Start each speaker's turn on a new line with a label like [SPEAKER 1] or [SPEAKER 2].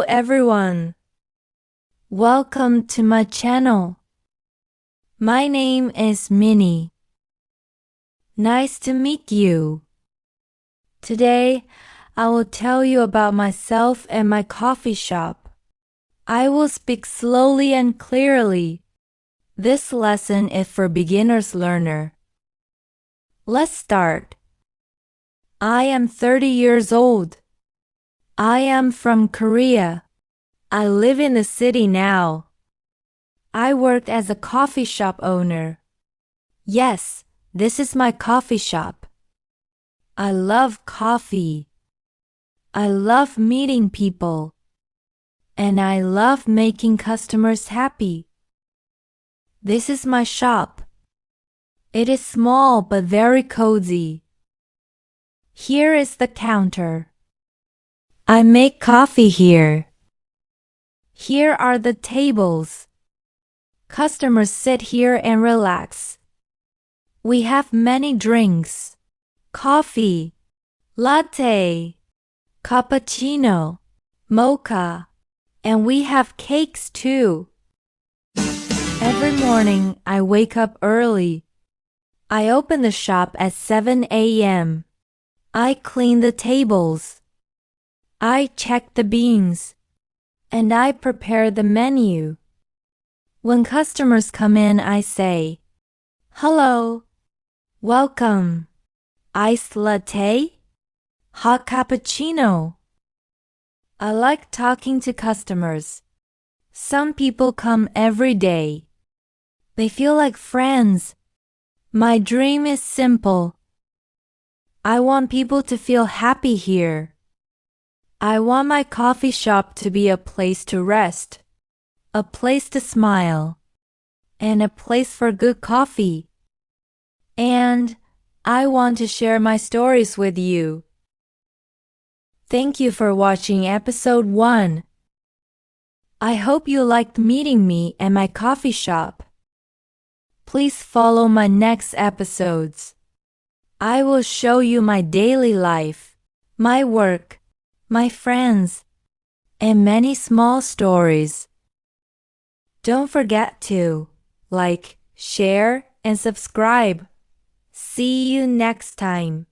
[SPEAKER 1] everyone. Welcome to my channel. My name is Minnie. Nice to meet you. Today, I will tell you about myself and my coffee shop. I will speak slowly and clearly. This lesson is for beginners learner. Let's start. I am 30 years old. I am from Korea. I live in the city now. I worked as a coffee shop owner. Yes, this is my coffee shop. I love coffee. I love meeting people. And I love making customers happy. This is my shop. It is small but very cozy. Here is the counter. I make coffee here. Here are the tables. Customers sit here and relax. We have many drinks. Coffee, latte, cappuccino, mocha, and we have cakes too. Every morning I wake up early. I open the shop at 7 a.m. I clean the tables. I check the beans. And I prepare the menu. When customers come in, I say, "Hello, welcome. Iced latte? Hot cappuccino?" I like talking to customers. Some people come every day. They feel like friends. My dream is simple. I want people to feel happy here. I want my coffee shop to be a place to rest, a place to smile, and a place for good coffee. And I want to share my stories with you. Thank you for watching episode 1. I hope you liked meeting me at my coffee shop. Please follow my next episodes. I will show you my daily life, my work, my friends, and many small stories. Don't forget to like, share, and subscribe. See you next time.